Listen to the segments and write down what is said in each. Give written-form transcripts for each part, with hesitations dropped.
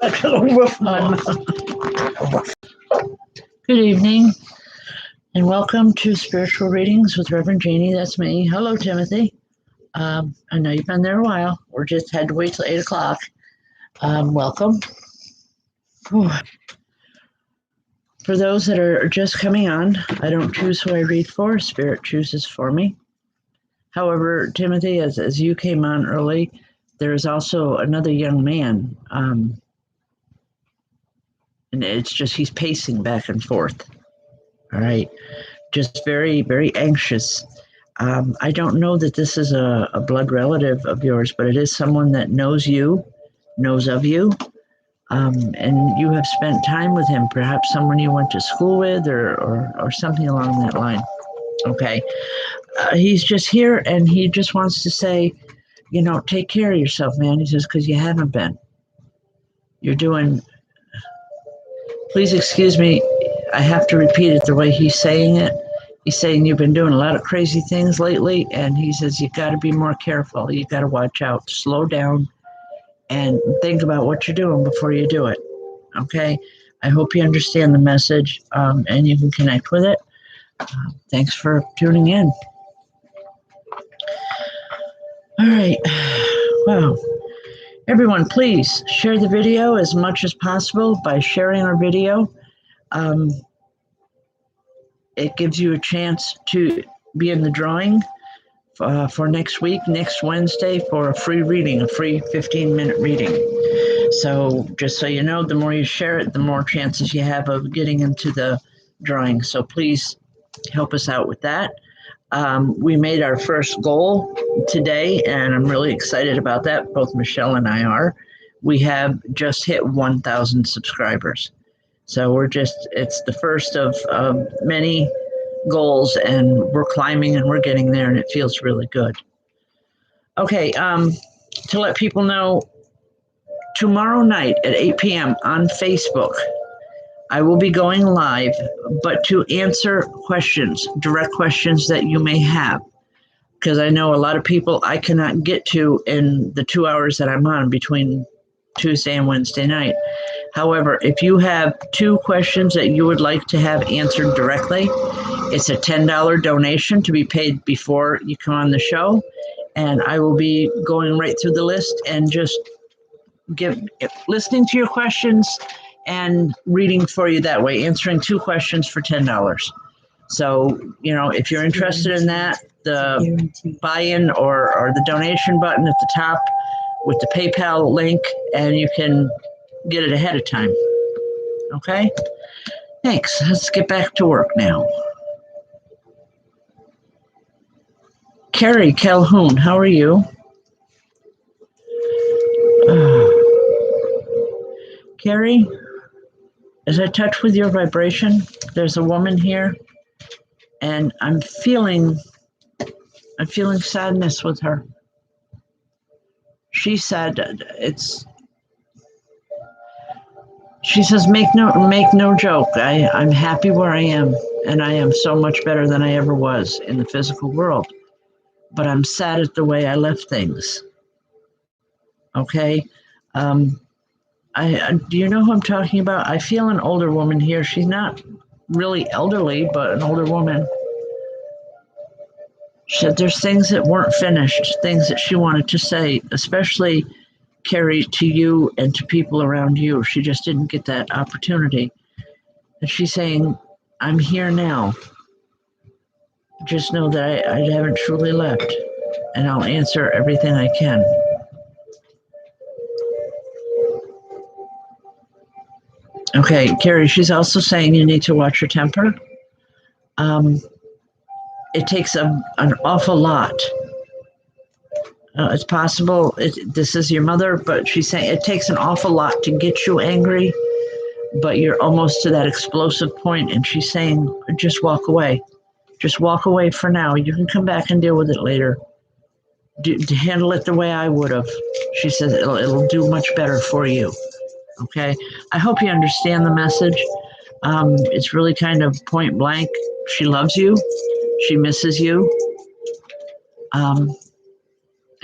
Good evening, and welcome to Spiritual Readings with Rev Jeanne. That's me. Hello, Timothy. I know you've been there a while. We just had to wait till 8 o'clock. Welcome. Whew. For those that are just coming on, I don't choose who I read for. Spirit chooses for me. However, Timothy, as you came on early, there is also another young man. And it's just he's pacing back and forth. All right. Just very, very anxious. I don't know that this is a blood relative of yours, but it is someone that knows you, knows of you, and you have spent time with him, perhaps someone you went to school with or something along that line. Okay. He's just here and he just wants to say, take care of yourself, man. He says, because you haven't been. You're doing, please excuse me, I have to repeat it the way he's saying it. He's saying you've been doing a lot of crazy things lately, and he says you got to be more careful. You got to watch out, slow down, and think about what you're doing before you do it. Okay? I hope you understand the message, and you can connect with it. Thanks for tuning in. All right. Wow. Everyone, please share the video as much as possible by sharing our video. It gives you a chance to be in the drawing for next week, next Wednesday, for a free reading, a free 15-minute reading. So just so you know, the more you share it, the more chances you have of getting into the drawing. So please help us out with that. We made our first goal today, and I'm really excited about that. Both Michelle and I are. We have just hit 1,000 subscribers. So it's the first of many goals, and we're climbing and we're getting there, and it feels really good. Okay, to let people know, tomorrow night at 8 p.m. on Facebook, I will be going live, but to answer questions, direct questions that you may have, because I know a lot of people I cannot get to in the 2 hours that I'm on between Tuesday and Wednesday night. However, if you have 2 questions that you would like to have answered directly, it's a $10 donation to be paid before you come on the show. And I will be going right through the list and just listening to your questions and reading for you that way, answering 2 questions for $10. So, if you're interested in that, the buy-in or the donation button at the top with the PayPal link, and you can get it ahead of time. Okay? Thanks. Let's get back to work now. Carrie Calhoun, how are you? Carrie, as I touch with your vibration, there's a woman here, and I'm feeling sadness with her. She said she says, make no joke. I'm happy where I am, and I am so much better than I ever was in the physical world. But I'm sad at the way I left things. Okay? Do you know who I'm talking about? I feel an older woman here. She's not really elderly, but an older woman. She said there's things that weren't finished, things that she wanted to say, especially, Carrie, to you and to people around you. She just didn't get that opportunity. And she's saying, I'm here now. Just know that I haven't truly left, and I'll answer everything I can. Okay, Carrie, she's also saying you need to watch your temper. It takes an awful lot. It's possible this is your mother, but she's saying it takes an awful lot to get you angry, but you're almost to that explosive point, and she's saying, just walk away. Just walk away for now. You can come back and deal with it later. To handle it the way I would have. She says it'll do much better for you. Okay? I hope you understand the message. It's really kind of point blank. She loves you. She misses you. And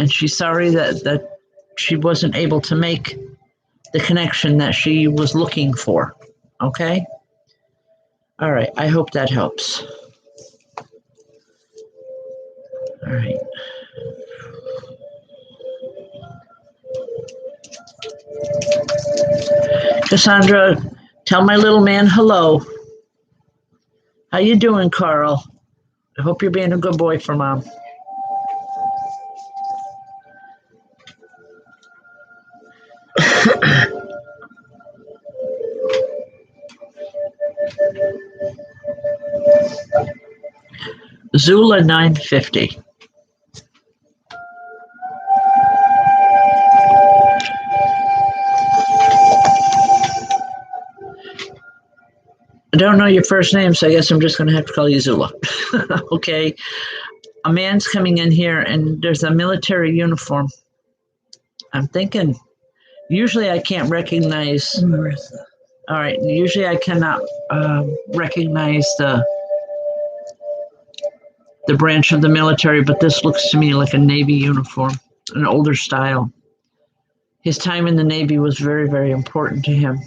she's sorry that she wasn't able to make the connection that she was looking for. Okay? All right. I hope that helps. All right. Cassandra, tell my little man hello. How you doing, Carl? I hope you're being a good boy for Mom. Zula 950. I don't know your first name, so I guess I'm just going to have to call you Zula. Okay. A man's coming in here and there's a military uniform. I'm thinking, usually I can't recognize. Marissa. All right. Usually I cannot recognize the branch of the military, but this looks to me like a Navy uniform, an older style. His time in the Navy was very, very important to him.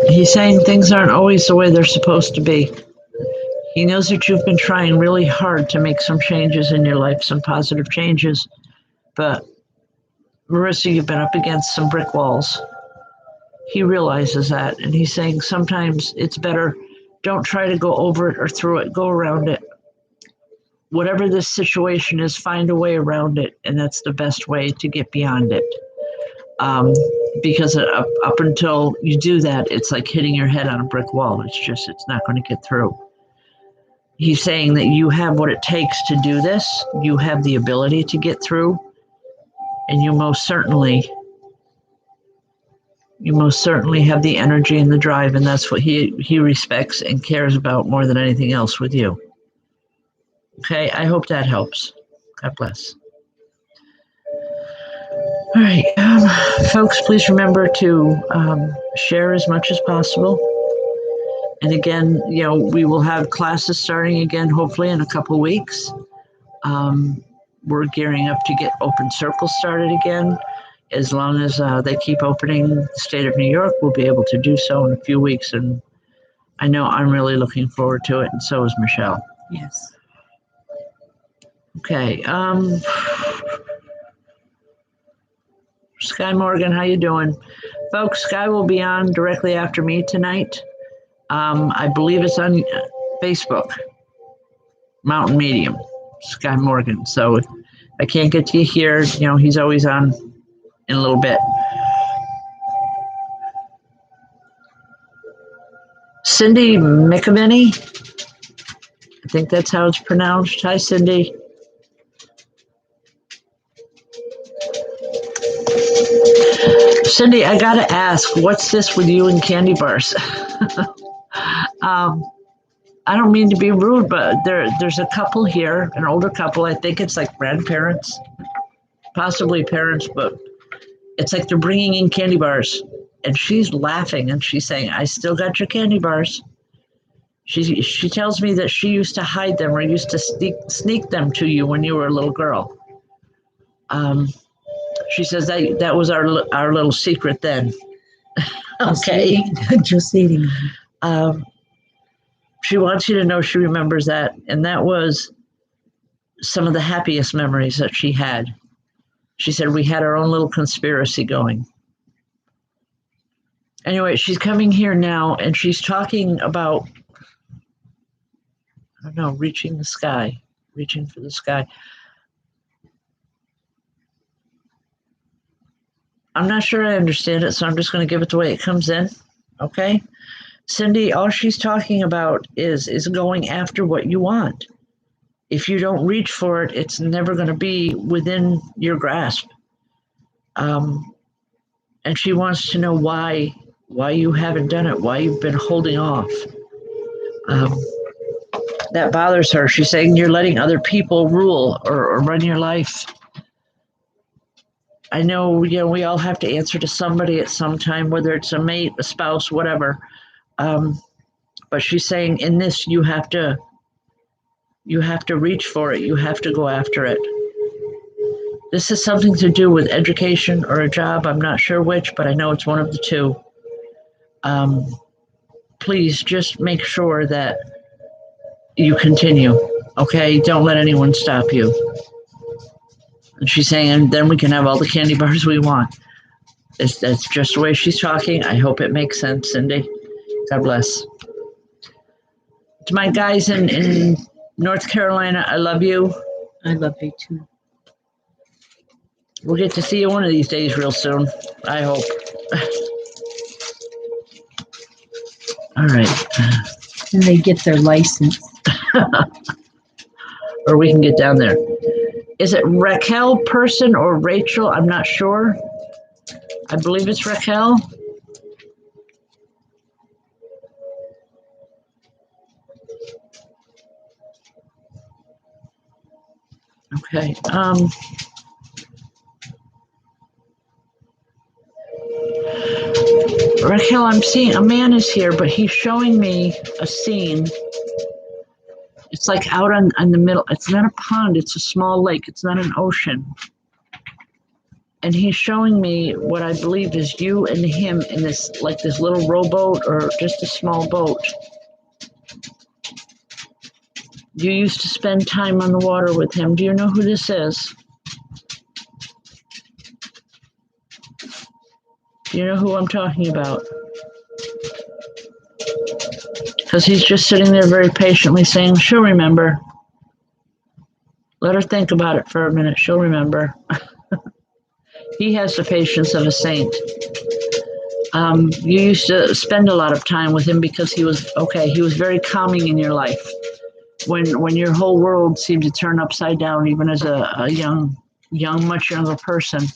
He's saying things aren't always the way they're supposed to be. He knows that you've been trying really hard to make some changes in your life, some positive changes. But Marissa, you've been up against some brick walls. He realizes that, and he's saying sometimes it's better, don't try to go over it or through it, go around it. Whatever this situation is, find a way around it, and that's the best way to get beyond it. Because up until you do that, it's like hitting your head on a brick wall. It's not going to get through. He's saying that you have what it takes to do this. You have the ability to get through, and you most certainly have the energy and the drive, and that's what he respects and cares about more than anything else with you. Okay, I hope that helps. God bless. All right, folks, please remember to share as much as possible. And again, we will have classes starting again, hopefully in a couple of weeks. We're gearing up to get Open Circles started again. As long as they keep opening the state of New York, we'll be able to do so in a few weeks. And I know I'm really looking forward to it, and so is Michelle. Yes. Okay. Sky Morgan, how you doing? Folks, Sky will be on directly after me tonight. I believe it's on Facebook, Mountain Medium, Sky Morgan. So if I can't get to you here, he's always on in a little bit. Cindy McAvenny, I think that's how it's pronounced. Hi, Cindy. Cindy, I gotta ask, what's this with you and candy bars? I don't mean to be rude, but there's a couple here, an older couple. I think it's like grandparents, possibly parents, but it's like they're bringing in candy bars. And she's laughing and she's saying, I still got your candy bars. She tells me that she used to hide them or used to sneak them to you when you were a little girl. She says that was our little secret then. Okay. Just eating. She wants you to know she remembers that. And that was some of the happiest memories that she had. She said we had our own little conspiracy going. Anyway, she's coming here now and she's talking about, I don't know, reaching the sky, reaching for the sky. I'm not sure I understand it, so I'm just going to give it the way it comes in. Okay? Cindy, all she's talking about is going after what you want. If you don't reach for it, it's never going to be within your grasp. And she wants to know why you haven't done it, why you've been holding off. That bothers her. She's saying you're letting other people rule or run your life. I know, we all have to answer to somebody at some time, whether it's a mate, a spouse, whatever. But she's saying in this, you have to reach for it. You have to go after it. This is something to do with education or a job. I'm not sure which, but I know it's one of the two. Please just make sure that you continue. Okay? Don't let anyone stop you. And she's saying, and then we can have all the candy bars we want. That's just the way she's talking. I hope it makes sense, Cindy. God bless. To my guys in North Carolina, I love you. I love you too. We'll get to see you one of these days real soon. I hope. All right. And they get their license. Or we can get down there. Is it Raquel person or Rachel? I'm not sure. I believe it's Raquel. Okay. Raquel, I'm seeing a man is here, but he's showing me a scene. It's like out on the middle. It's not a pond. It's a small lake. It's not an ocean. And he's showing me what I believe is you and him in this, like this little rowboat or just a small boat. You used to spend time on the water with him. Do you know who this is? Do you know who I'm talking about? Because he's just sitting there very patiently saying, she'll remember. Let her think about it for a minute. She'll remember. He has the patience of a saint. You used to spend a lot of time with him because he was very calming in your life. When your whole world seemed to turn upside down, even as a young, much younger person,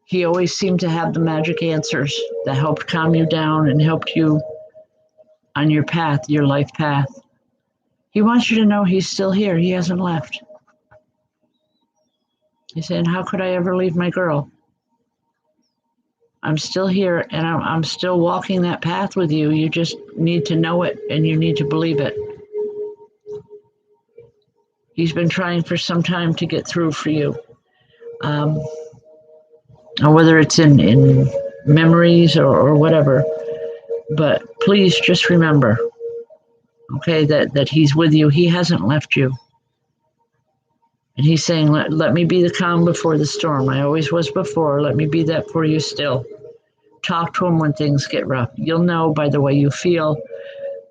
he always seemed to have the magic answers that helped calm you down and helped you on your path, your life path. He wants you to know he's still here. He hasn't left. He's saying, how could I ever leave my girl? I'm still here and I'm still walking that path with you. You just need to know it and you need to believe it. He's been trying for some time to get through for you. Or whether it's in memories or whatever. But please just remember, okay, that he's with you. He hasn't left you. And he's saying, let me be the calm before the storm. I always was before. Let me be that for you still. Talk to him when things get rough. You'll know by the way you feel,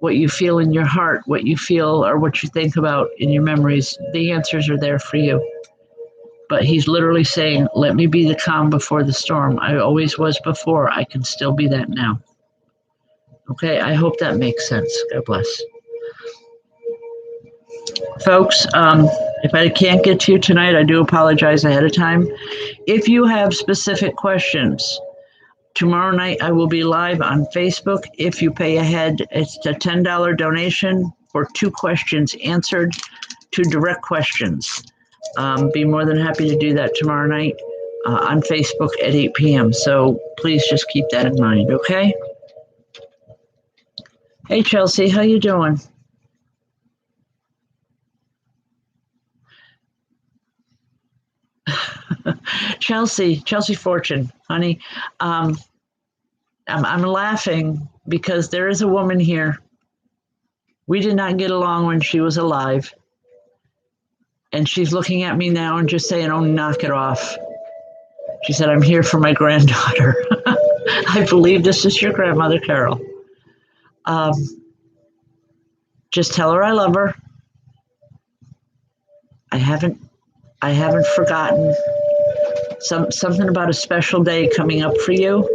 what you feel in your heart, what you feel or what you think about in your memories. The answers are there for you. But he's literally saying, let me be the calm before the storm. I always was before. I can still be that now. Okay, I hope that makes sense. God bless. Folks, if I can't get to you tonight, I do apologize ahead of time. If you have specific questions, tomorrow night I will be live on Facebook. If you pay ahead, it's a $10 donation for 2 questions answered, 2 direct questions. Be more than happy to do that tomorrow night on Facebook at 8 p.m. So please just keep that in mind, okay? Hey, Chelsea, how you doing? Chelsea Fortune, honey, I'm laughing because there is a woman here. We did not get along when she was alive. And she's looking at me now and just saying, oh, knock it off. She said, I'm here for my granddaughter. I believe this is your grandmother, Carol. Just tell her I love her. I haven't forgotten. Something about a special day coming up for you.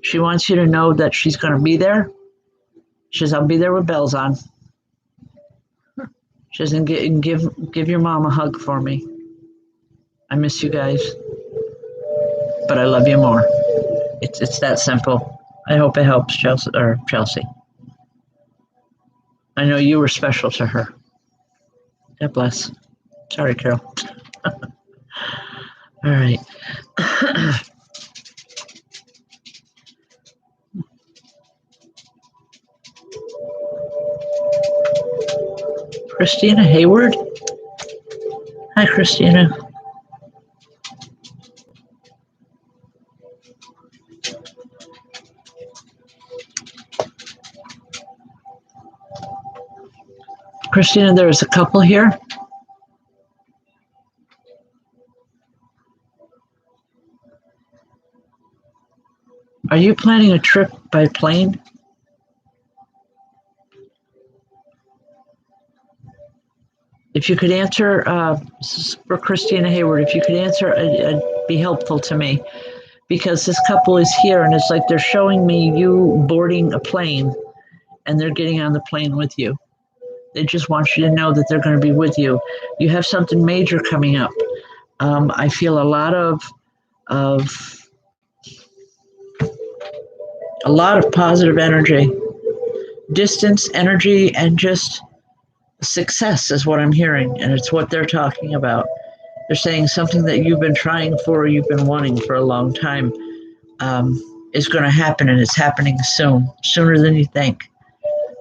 She wants you to know that she's going to be there. She says, I'll be there with bells on. She says, and give your mom a hug for me. I miss you guys, but I love you more. It's that simple. I hope it helps, Chelsea. I know you were special to her. God bless. Sorry, Carol. All right. Christina Hayward. Hi, Christina. Christina, there's a couple here. Are you planning a trip by plane? If you could answer, for Christina Hayward, if you could answer, it'd be helpful to me, because this couple is here and it's like they're showing me you boarding a plane and they're getting on the plane with you. They just want you to know that they're going to be with you. You have something major coming up. I feel a lot of positive energy, distance energy, and just success is what I'm hearing, and it's what they're talking about. They're saying something that you've been trying for, you've been wanting for a long time, is going to happen, and it's happening soon, sooner than you think.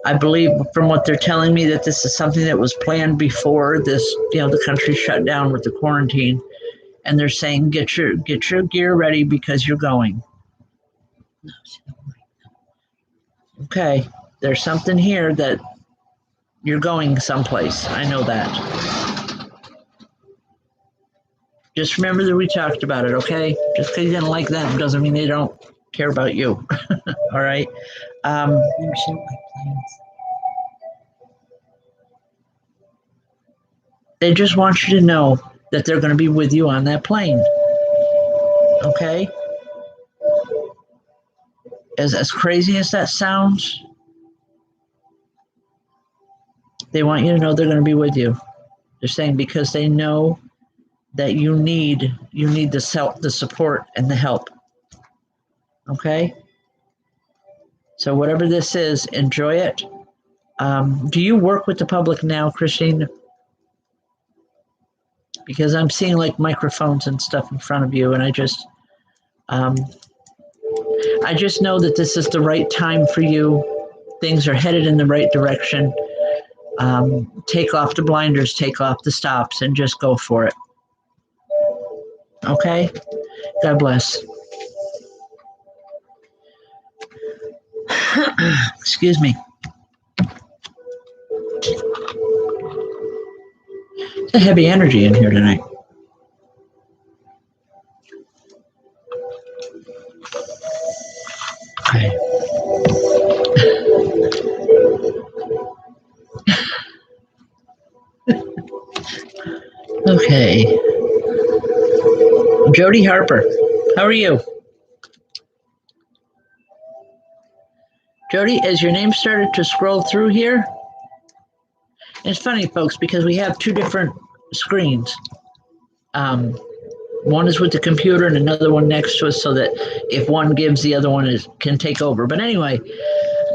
I believe from what they're telling me that this is something that was planned before this, the country shut down with the quarantine, and they're saying get your gear ready because you're going. Okay, there's something here that you're going someplace. I know that. Just remember that we talked about it, okay? Just because you didn't like them doesn't mean they don't care about you. All right? They just want you to know that they're going to be with you on that plane. Okay? As crazy as that sounds, they want you to know they're going to be with you. They're saying because they know that you need the support and the help. Okay? So whatever this is, enjoy it. Do you work with the public now, Christine? Because I'm seeing like microphones and stuff in front of you, and I just know that this is the right time for you. Things are headed in the right direction. Take off the blinders, take off the stops, and just go for it. Okay? God bless. Excuse me. It's a heavy energy in here tonight. Okay. Okay. Jody Harper, how are you? Jody, as your name started to scroll through here, it's funny, folks, because we have two different screens. One is with the computer and another one next to us, so that if one gives, the other one can take over. But anyway,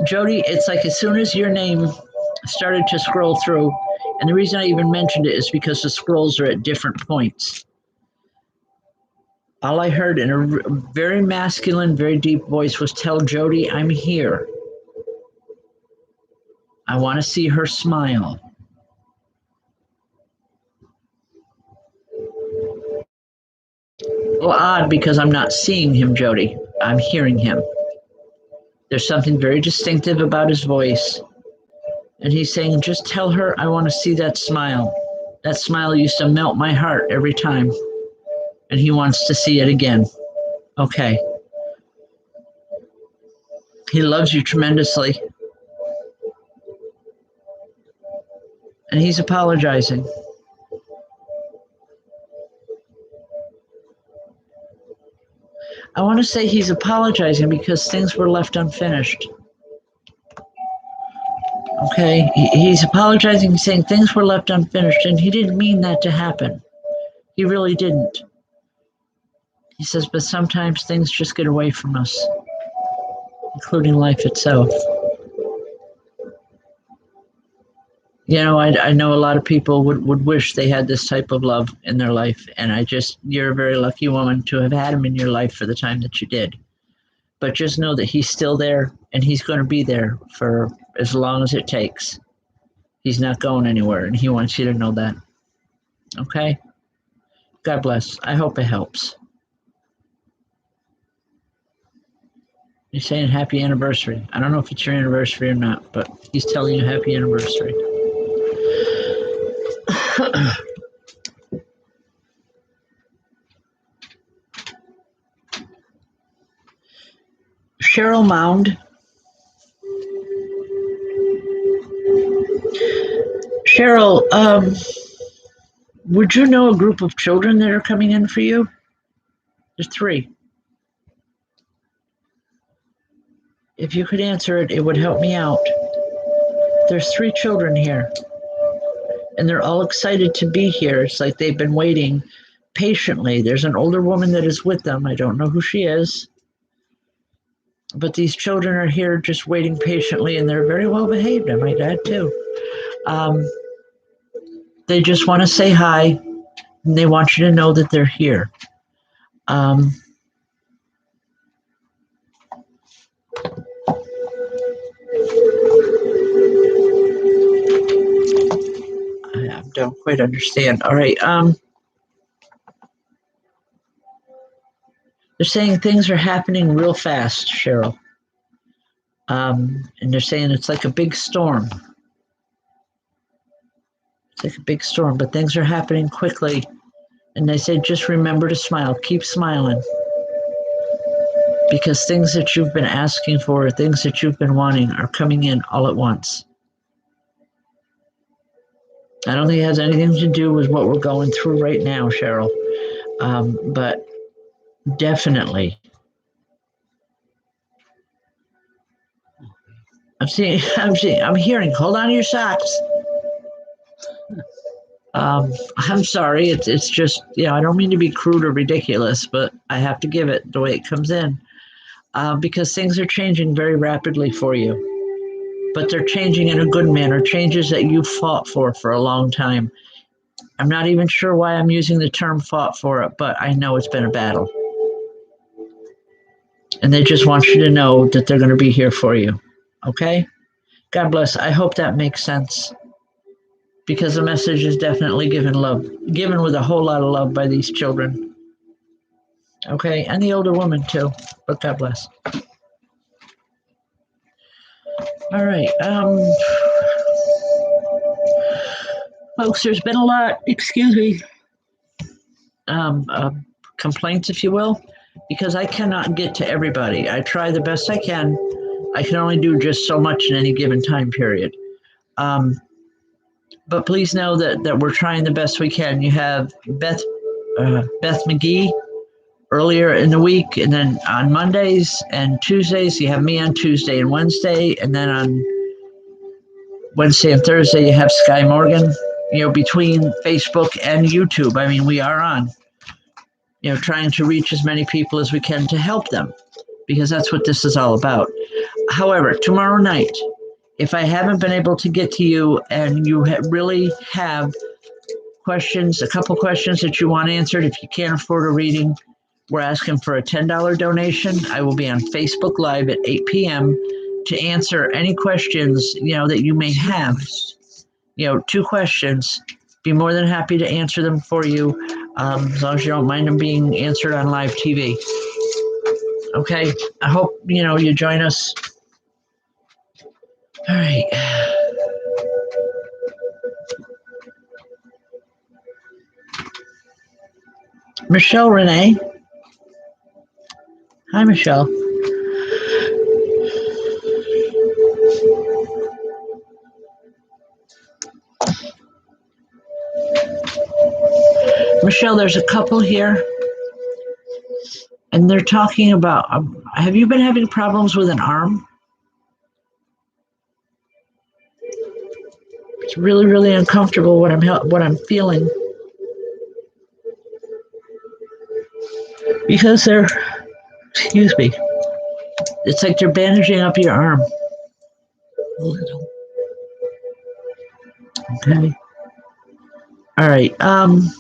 Jody, it's like as soon as your name started to scroll through, and the reason I even mentioned it is because the scrolls are at different points. All I heard in a very masculine, very deep voice was, tell Jody I'm here. I want to see her smile. Well, odd, because I'm not seeing him, Jody. I'm hearing him. There's something very distinctive about his voice. And he's saying, just tell her I want to see that smile. That smile used to melt my heart every time. And he wants to see it again. Okay. He loves you tremendously. And he's apologizing. I want to say he's apologizing because things were left unfinished. Okay, he's apologizing, saying things were left unfinished, and he didn't mean that to happen. He really didn't. He says, but sometimes things just get away from us, including life itself. You know, I know a lot of people would wish they had this type of love in their life, and you're a very lucky woman to have had him in your life for the time that you did. But just know that he's still there, and he's going to be there for as long as it takes. He's not going anywhere, and he wants you to know that. Okay? God bless. I hope it helps. He's saying happy anniversary. I don't know if it's your anniversary or not, but he's telling you happy anniversary. Cheryl Mound. Cheryl, would you know a group of children that are coming in for you? There's 3. If you could answer it, it would help me out. There's 3 children here, and they're all excited to be here. It's like they've been waiting patiently. There's an older woman that is with them. I don't know who she is. But these children are here just waiting patiently, and they're very well behaved, I might add, too. They just want to say hi, and they want you to know that they're here. I don't quite understand. All right. They're saying things are happening real fast, Cheryl. And they're saying it's like a big storm. It's like a big storm, but things are happening quickly. And they say, just remember to smile. Keep smiling. Because things that you've been asking for, things that you've been wanting are coming in all at once. I don't think it has anything to do with what we're going through right now, Cheryl. But definitely. I'm hearing, hold on to your socks. I'm sorry. It's just, I don't mean to be crude or ridiculous, but I have to give it the way it comes in. Because things are changing very rapidly for you. But they're changing in a good manner, changes that you fought for a long time. I'm not even sure why I'm using the term fought for it, but I know it's been a battle. And they just want you to know that they're going to be here for you. Okay? God bless. I hope that makes sense. Because the message is definitely given with a whole lot of love by these children. Okay? And the older woman too. But God bless. All right. Folks, there's been a lot, complaints, if you will, because I cannot get to everybody. I try the best I can. I can only do just so much in any given time period. But please know that we're trying the best we can. You have Beth McGee earlier in the week, and then on Mondays and Tuesdays, you have me on Tuesday and Wednesday, and then on Wednesday and Thursday, you have Sky Morgan. Between Facebook and YouTube, I mean, we are on, trying to reach as many people as we can to help them, because that's what this is all about. However, tomorrow night, if I haven't been able to get to you and you really have questions, a couple questions that you want answered, if you can't afford a reading, we're asking for a $10 donation. I will be on Facebook Live at 8 p.m. to answer any questions, that you may have. 2 questions. Be more than happy to answer them for you, as long as you don't mind them being answered on live TV. Okay? I hope, you join us. All right. Michelle Renee. Hi, Michelle. Michelle, there's a couple here, and they're talking about, have you been having problems with an arm? It's really, really uncomfortable what I'm feeling. Because it's like they're bandaging up your arm. A little. Okay. All right. I'm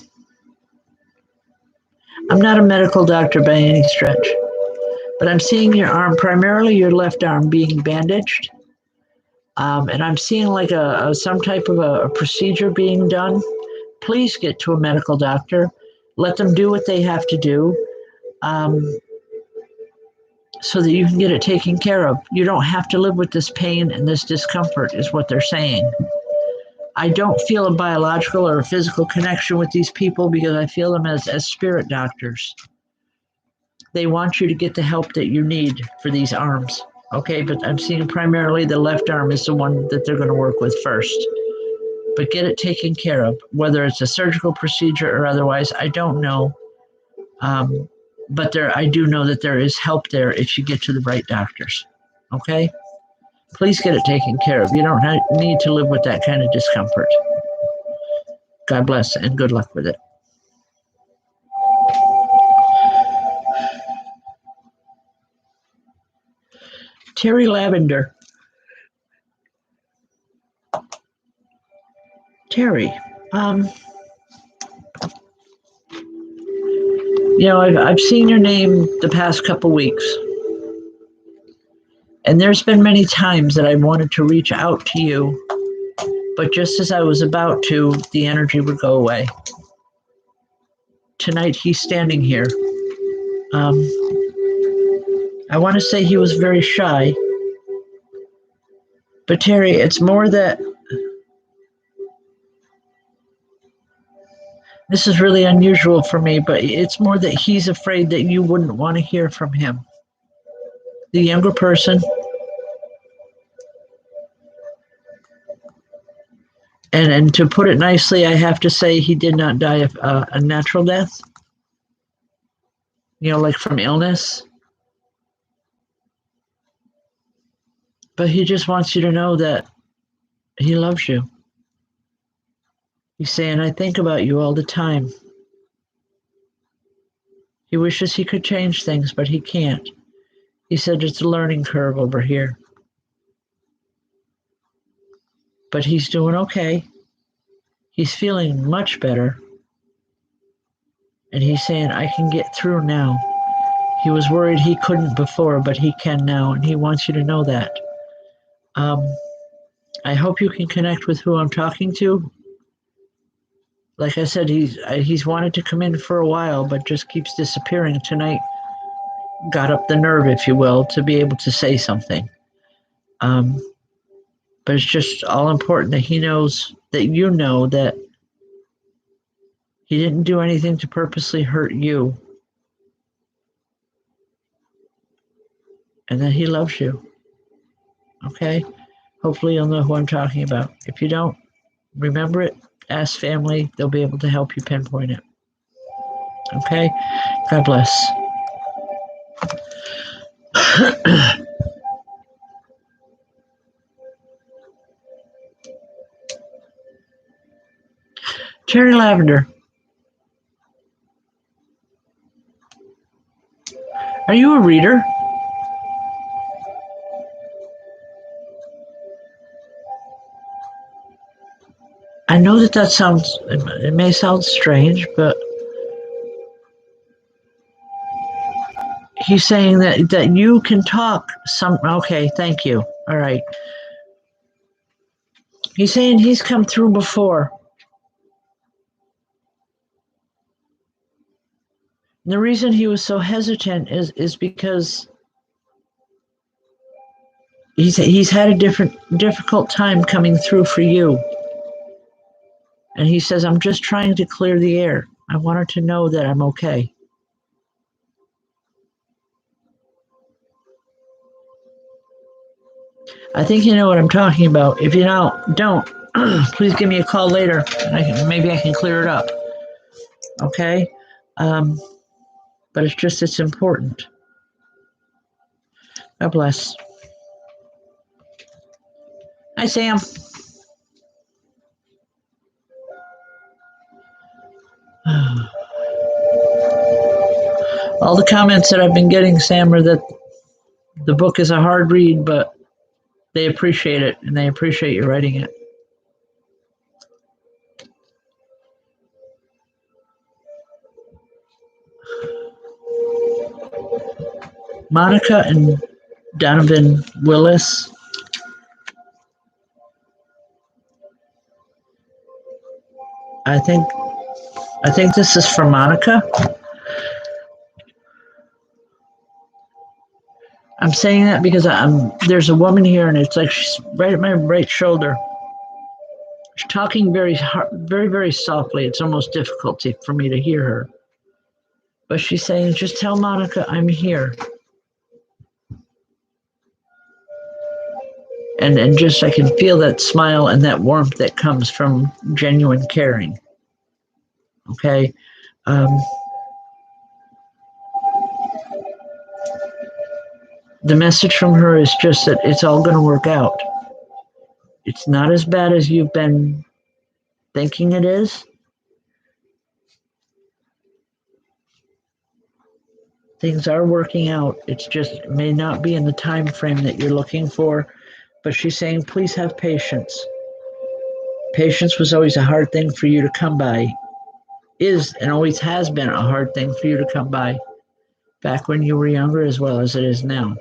not a medical doctor by any stretch, but I'm seeing your arm, primarily your left arm, being bandaged. And I'm seeing like some type of a procedure being done. Please get to a medical doctor. Let them do what they have to do, so that you can get it taken care of. You don't have to live with this pain and this discomfort, is what they're saying. I don't feel a biological or a physical connection with these people because I feel them as spirit doctors. They want you to get the help that you need for these arms. Okay, but I'm seeing primarily the left arm is the one that they're going to work with first. But get it taken care of, whether it's a surgical procedure or otherwise. I don't know. But I do know that there is help there if you get to the right doctors. Okay? Please get it taken care of. You don't need to live with that kind of discomfort. God bless and good luck with it. Terry Lavender. Terry, I've seen your name the past couple weeks, and there's been many times that I wanted to reach out to you, but just as I was about to, the energy would go away. Tonight, he's standing here. I want to say he was very shy, but Terry, it's more that this is really unusual for me, but it's more that he's afraid that you wouldn't want to hear from him. The younger person. And to put it nicely, I have to say he did not die of a natural death. Like from illness. But he just wants you to know that he loves you. He's saying, I think about you all the time. He wishes he could change things, but he can't. He said it's a learning curve over here. But he's doing okay. He's feeling much better. And he's saying, I can get through now. He was worried he couldn't before, but he can now, and he wants you to know that. I hope you can connect with who I'm talking to. Like I said, he's wanted to come in for a while, but just keeps disappearing. Tonight got up the nerve, if you will, to be able to say something. But it's just all important that he knows, that you know that he didn't do anything to purposely hurt you. And that he loves you. Okay? Hopefully you'll know who I'm talking about. If you don't, remember it. Ask family. They'll be able to help you pinpoint it. Okay? God bless. Terry Lavender. Are you a reader? I know that sounds, it may sound strange, but he's saying that you can talk okay, thank you. All right. He's saying he's come through before. And the reason he was so hesitant is because he's had a difficult time coming through for you. And he says, I'm just trying to clear the air. I want her to know that I'm okay. I think you know what I'm talking about. If you don't, please give me a call later, and maybe I can clear it up. Okay? But it's important. God bless. Hi, Sam. All the comments that I've been getting, Sam, are that the book is a hard read, but they appreciate it, and they appreciate you writing it. Monica and Donovan Willis. I think this is for Monica. I'm saying that because there's a woman here, and it's like she's right at my right shoulder. She's talking very, very softly. It's almost difficult for me to hear her. But she's saying, just tell Monica I'm here. And just I can feel that smile and that warmth that comes from genuine caring. Okay. The message from her is just that it's all going to work out. It's not as bad as you've been thinking it is. Things are working out. It's just it may not be in the time frame that you're looking for. But she's saying, please have patience. Patience was always a hard thing for you to come by. Is and always has been a hard thing for you to come by. Back when you were younger as well as it is now.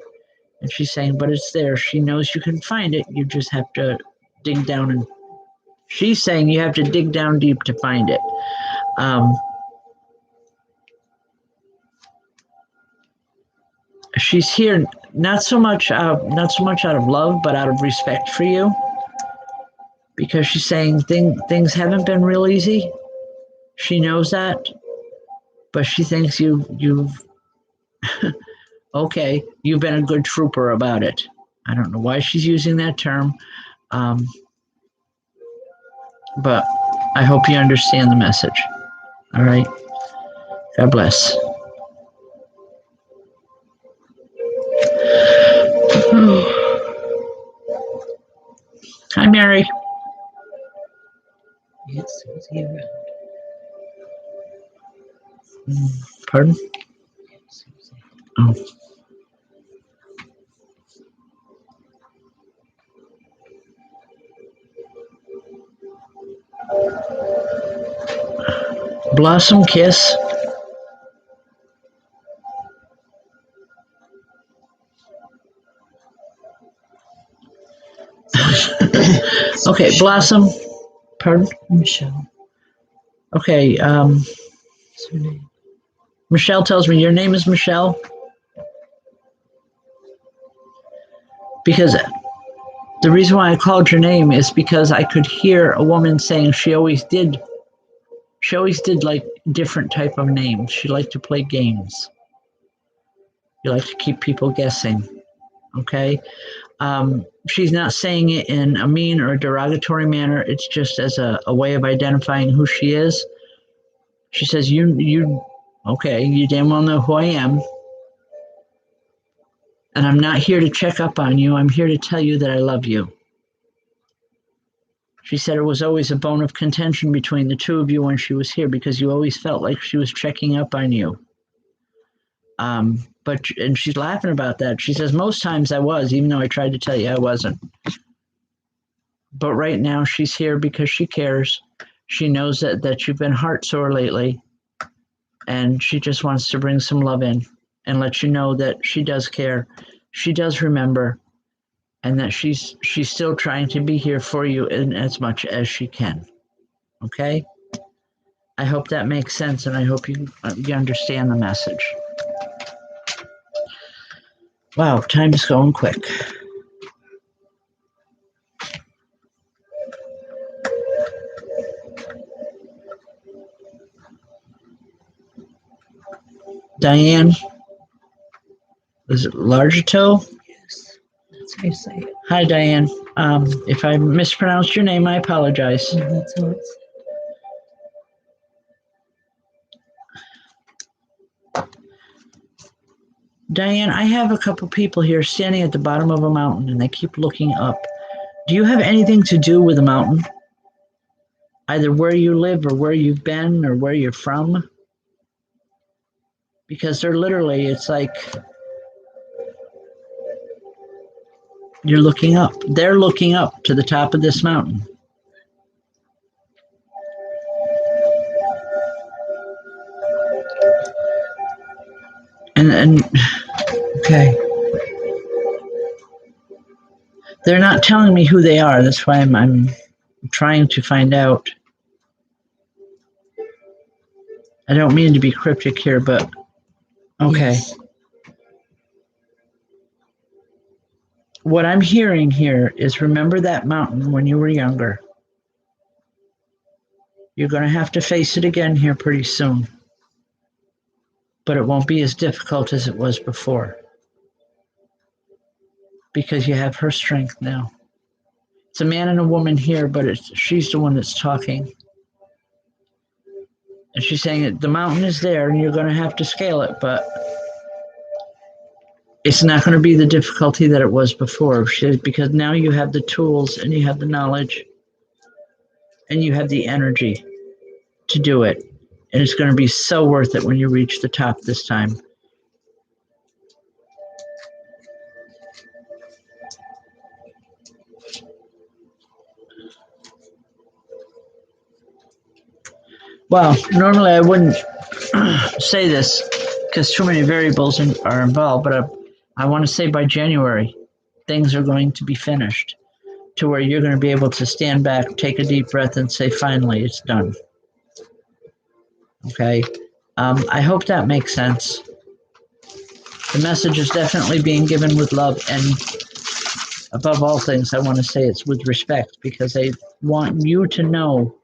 And she's saying, but it's there. She knows you can find it. You just have to dig down. And she's saying you have to dig down deep to find it. She's here not so much out of love, but out of respect for you. Because she's saying things haven't been real easy. She knows that, but she thinks you've okay, you've been a good trooper about it. I don't know why she's using that term, but I hope you understand the message. All right. God bless. Hi, Mary. Yes, who's here? Pardon? Yes, who's here? Oh. Blossom kiss. Okay, Blossom. Pardon? Michelle. Okay, What's her name? Michelle tells me your name is Michelle? Because the reason why I called your name is because I could hear a woman saying she always did like different type of names. She liked to play games. You like to keep people guessing. Okay? She's not saying it in a mean or a derogatory manner. It's just as a way of identifying who she is. She says, you damn well know who I am. And I'm not here to check up on you. I'm here to tell you that I love you. She said it was always a bone of contention between the two of you when she was here because you always felt like she was checking up on you. And she's laughing about that. She says, most times I was, even though I tried to tell you I wasn't. But right now she's here because she cares. She knows that you've been heart sore lately. And she just wants to bring some love in and let you know that she does care. She does remember. And that she's still trying to be here for you in as much as she can. Okay? I hope that makes sense, and I hope you understand the message. Wow, time is going quick. Diane, is it larger toe? Yes, that's how you say it. Hi, Diane. If I mispronounced your name, I apologize. Oh, that's how it's. Diane, I have a couple people here standing at the bottom of a mountain, and they keep looking up. Do you have anything to do with the mountain? Either where you live or where you've been or where you're from? Because they're literally, it's like you're looking up. They're looking up to the top of this mountain. And okay. They're not telling me who they are. That's why I'm trying to find out. I don't mean to be cryptic here, but okay. Yes. What I'm hearing here is remember that mountain when you were younger. You're going to have to face it again here pretty soon. But it won't be as difficult as it was before. Because you have her strength now. It's a man and a woman here, but she's the one that's talking. And she's saying that the mountain is there and you're going to have to scale it, but it's not going to be the difficulty that it was before. Because now you have the tools and you have the knowledge and you have the energy to do it. And it's going to be so worth it when you reach the top this time. Well, normally I wouldn't say this because too many variables are involved, but I want to say by January, things are going to be finished to where you're going to be able to stand back, take a deep breath, and say, finally, it's done. Okay? I hope that makes sense. The message is definitely being given with love, and above all things, I want to say it's with respect because they want you to know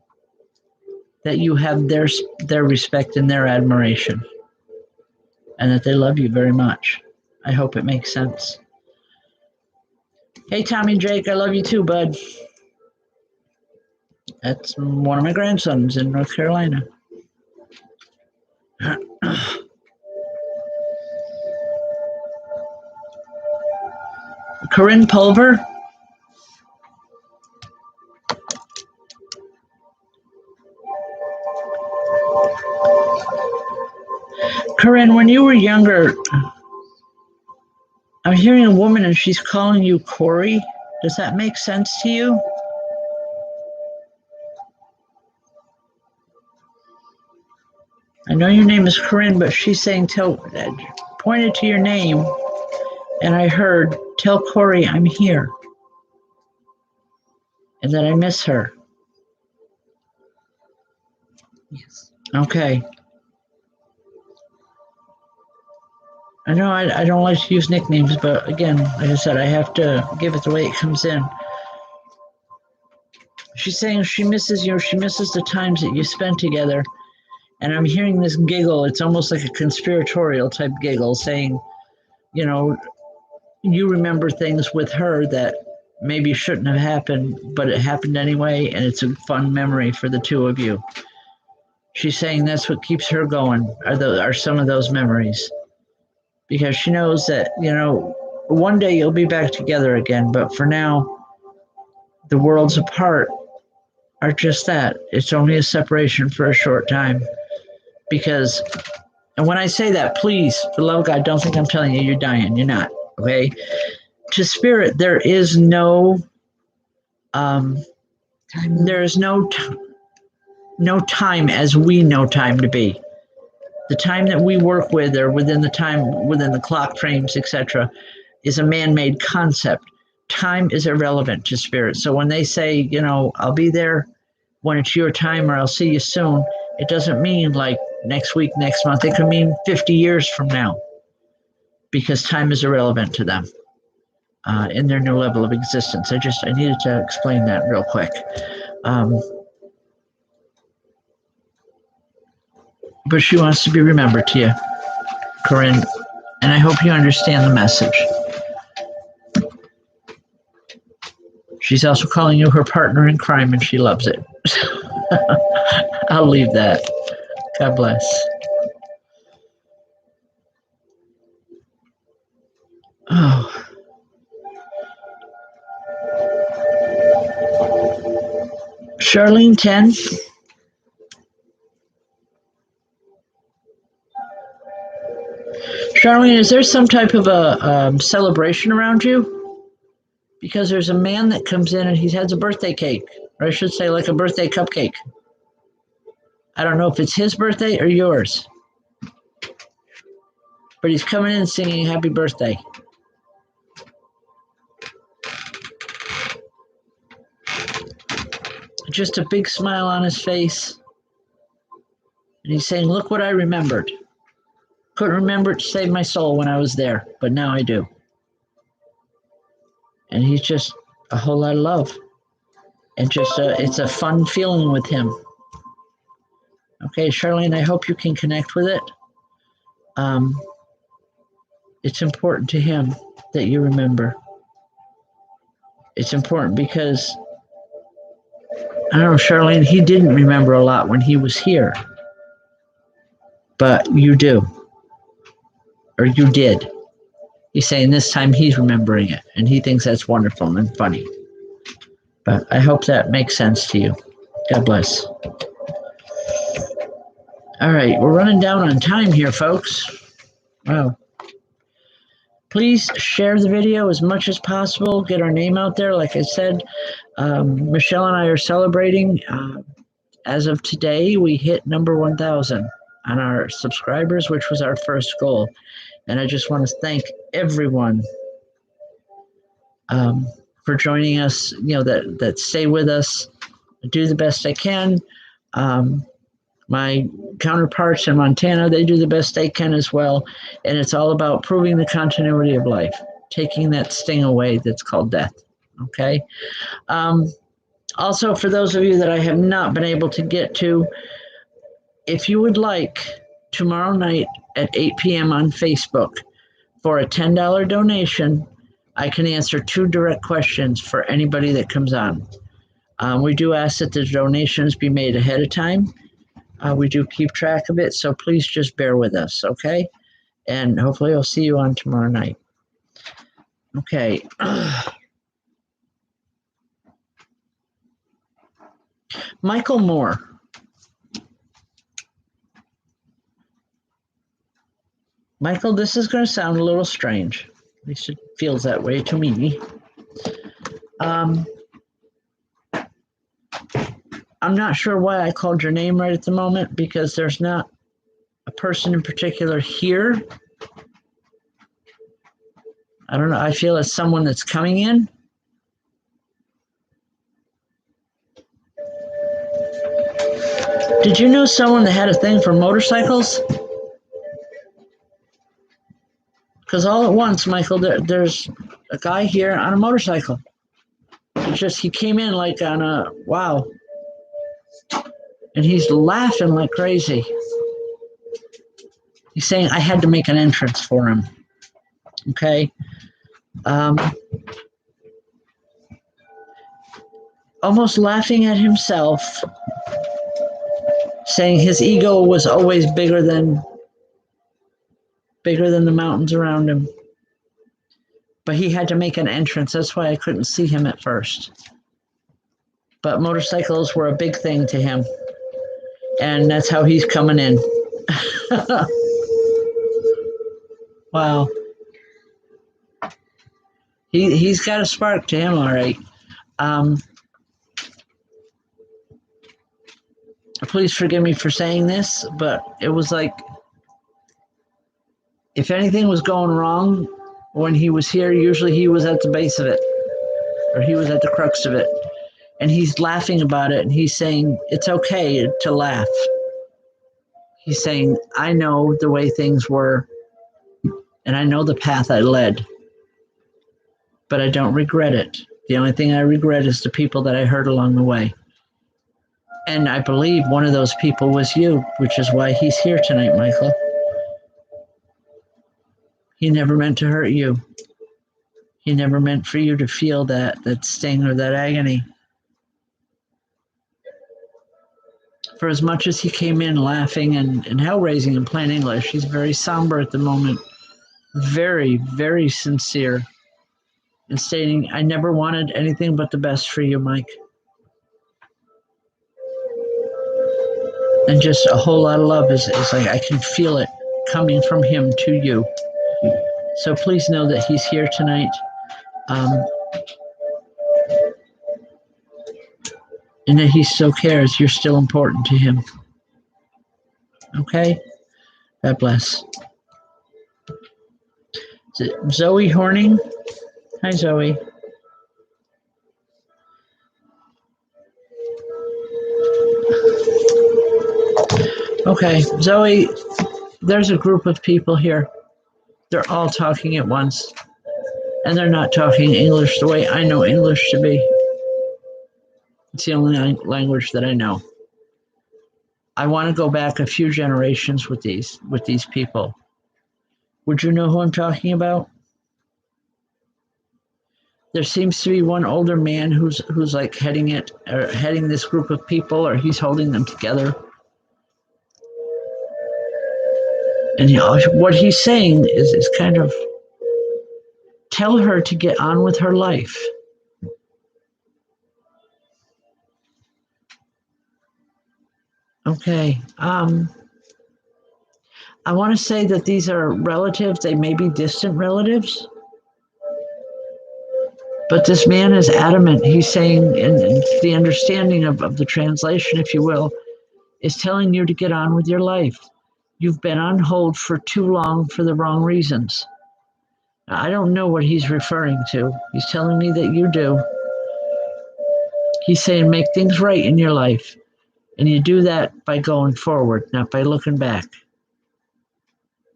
that you have their respect and their admiration and that they love you very much. I hope it makes sense. Hey, Tommy Drake, I love you too, bud. That's one of my grandsons in North Carolina. Corinne Pulver. Corinne, when you were younger, I'm hearing a woman and she's calling you Corey. Does that make sense to you? I know your name is Corinne, but she's saying pointed to your name, and I heard, tell Corey I'm here, and that I miss her. Yes. Okay. I know I don't like to use nicknames, but again, like I said, I have to give it the way it comes in. She's saying she misses you, she misses the times that you spent together. And I'm hearing this giggle. It's almost like a conspiratorial type giggle saying, you know, you remember things with her that maybe shouldn't have happened, but it happened anyway. And it's a fun memory for the two of you. She's saying that's what keeps her going are some of those memories. Because she knows that, you know, one day you'll be back together again. But for now, the worlds apart are just that. It's only a separation for a short time. Because, and when I say that, please, for the love of God, don't think I'm telling you you're dying. You're not, okay? To spirit, there is no, there is no time as we know time to be. The time that we work with, or within the clock frames, etc., is a man-made concept. Time is irrelevant to spirit. So when they say, you know, I'll be there when it's your time, or I'll see you soon, it doesn't mean like next week, next month. It could mean 50 years from now, because time is irrelevant to them in their new level of existence. I needed to explain that real quick. But she wants to be remembered to you, Corinne, and I hope you understand the message. She's also calling you her partner in crime, and she loves it. I'll leave that. God bless. Oh. Charlene 10. Charlene, is there some type of a celebration around you? Because there's a man that comes in and he has a birthday cake, or I should say like a birthday cupcake. I don't know if it's his birthday or yours, but he's coming in singing happy birthday. Just a big smile on his face. And he's saying, look what I remembered. Couldn't remember it to save my soul when I was there, but now I do. And he's just a whole lot of love. And just it's a fun feeling with him. Okay, Charlene, I hope you can connect with it. It's important to him that you remember. It's important because, I don't know, Charlene, he didn't remember a lot when he was here, but you do, or you did. He's saying this time he's remembering it, and he thinks that's wonderful and funny. But I hope that makes sense to you. God bless. All right, we're running down on time here, folks. Wow. Please share the video as much as possible. Get our name out there. Like I said, Michelle and I are celebrating. As of today, we hit number 1,000 on our subscribers, which was our first goal. And I just want to thank everyone for joining us, that stay with us. I do the best I can. My counterparts in Montana, they do the best they can as well. And it's all about proving the continuity of life, taking that sting away that's called death. Okay? Also, for those of you that I have not been able to get to, if you would like, tomorrow night at 8 p.m. on Facebook, for a $10 donation, I can answer 2 direct questions for anybody that comes on. We do ask that the donations be made ahead of time. We do keep track of it, so please just bear with us, okay? And hopefully I'll see you on tomorrow night. Okay. Michael Moore. Michael, this is going to sound a little strange. At least it feels that way to me. I'm not sure why I called your name right at the moment, because there's not a person in particular here. I don't know. I feel it's someone that's coming in. Did you know someone that had a thing for motorcycles? Because all at once, Michael, there's a guy here on a motorcycle. It's just he came in like on a wow. And he's laughing like crazy. He's saying I had to make an entrance for him. Okay. Almost laughing at himself, saying his ego was always bigger than the mountains around him. But he had to make an entrance. That's why I couldn't see him at first. But motorcycles were a big thing to him. And that's how he's coming in. Wow. He's got a spark to him, all right. Please forgive me for saying this, but it was like, if anything was going wrong when he was here, usually he was at the base of it, or he was at the crux of it. And he's laughing about it, and he's saying, it's okay to laugh. He's saying, I know the way things were, and I know the path I led, but I don't regret it. The only thing I regret is the people that I hurt along the way. And I believe one of those people was you, which is why he's here tonight, Michael. He never meant to hurt you. He never meant for you to feel that sting or that agony. For as much as he came in laughing and hell-raising in plain English, he's very somber at the moment. Very, very sincere. And stating, I never wanted anything but the best for you, Mike. And just a whole lot of love is like, I can feel it coming from him to you. So please know that he's here tonight. And that he still cares. You're still important to him. Okay? God bless. Is it Zoe Horning? Hi, Zoe. Okay, Zoe, there's a group of people here. They're all talking at once. And they're not talking English the way I know English to be. It's the only language that I know. I want to go back a few generations with these people. Would you know who I'm talking about? There seems to be one older man who's like heading it, or heading this group of people, or he's holding them together. And what he's saying is kind of tell her to get on with her life. Okay. I want to say that these are relatives. They may be distant relatives. But this man is adamant. He's saying, and the understanding of the translation, if you will, is telling you to get on with your life. You've been on hold for too long for the wrong reasons. Now, I don't know what he's referring to. He's telling me that you do. He's saying make things right in your life. And you do that by going forward, not by looking back.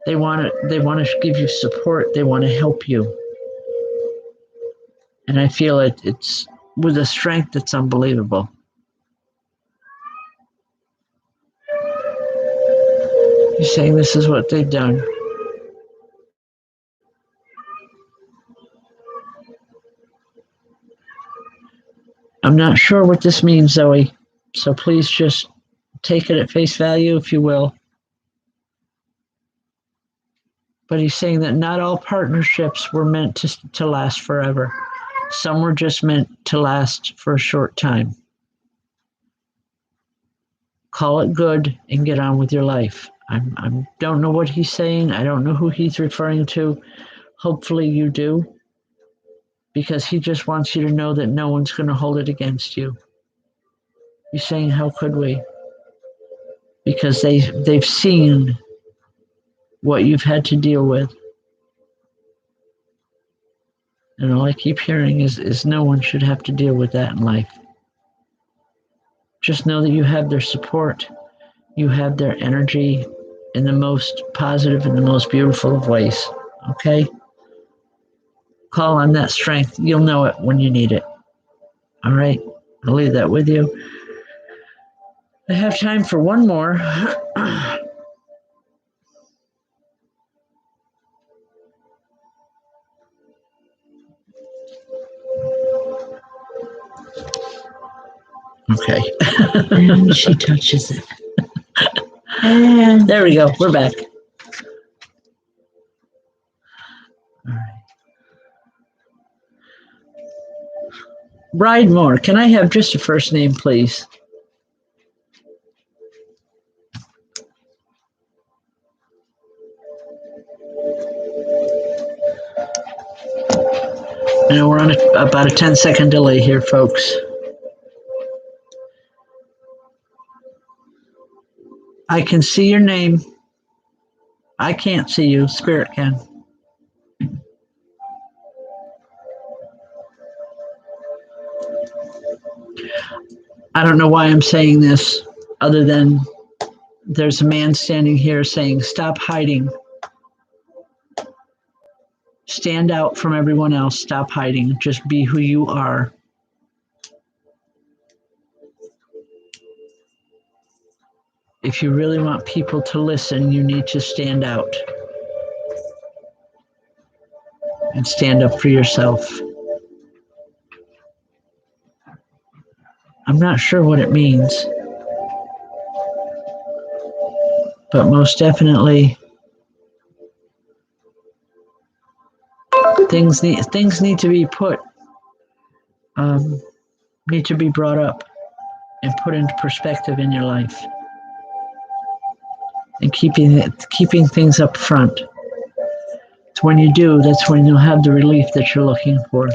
They want to give you support. They want to help you. And I feel it's with a strength that's unbelievable. He's saying this is what they've done. I'm not sure what this means, Zoe, so please just take it at face value, if you will. But he's saying that not all partnerships were meant to last forever. Some were just meant to last for a short time. Call it good and get on with your life. I don't know what he's saying. I don't know who he's referring to. Hopefully you do, because he just wants you to know that no one's going to hold it against you. He's saying, how could we? Because they've seen what you've had to deal with. And all I keep hearing is no one should have to deal with that in life. Just know that you have their support. You have their energy in the most positive and the most beautiful of ways. Okay? Call on that strength. You'll know it when you need it. All right? I'll leave that with you. I have time for one more. Okay. And she touches it. And there we go. We're back. All right. Bridemore, can I have just a first name, please? I know we're on about a 10-second delay here, folks. I can see your name. I can't see you. Spirit can. I don't know why I'm saying this, other than there's a man standing here saying, stop hiding. Stand out from everyone else. Stop hiding. Just be who you are. If you really want people to listen, you need to stand out and stand up for yourself. I'm not sure what it means, but most definitely things need to be need to be brought up and put into perspective in your life. And keeping things up front. So when you do, that's when you'll have the relief that you're looking for.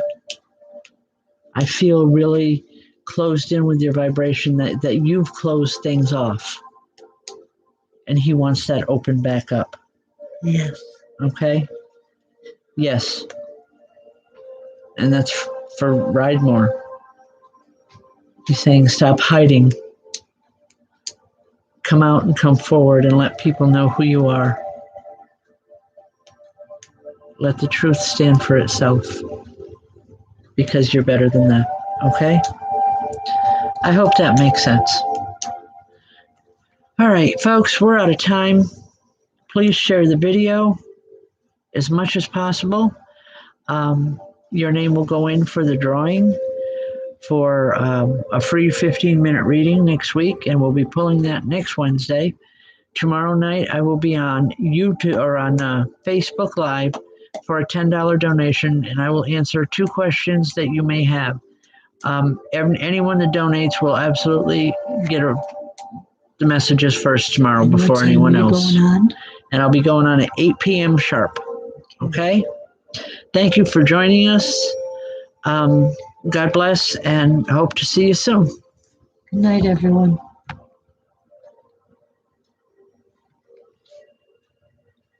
I feel really closed in with your vibration, that you've closed things off. And he wants that open back up. yes. Okay? Yes. And that's for Ridemore. He's saying stop hiding. Come out and come forward and let people know who you are. Let the truth stand for itself, because you're better than that. Okay? I hope that makes sense. All right, folks, we're out of time. Please share the video as much as possible. Your name will go in for the drawing for a free 15-minute reading next week, and we'll be pulling that next Wednesday. Tomorrow night, I will be on YouTube or on Facebook Live for a $10 donation, and I will answer 2 questions that you may have. Anyone that donates will absolutely get the messages first tomorrow And before what time anyone are you else. going on? And I'll be going on at 8 p.m. sharp. Okay? Thank you for joining us. God bless, and hope to see you soon. Good night, everyone.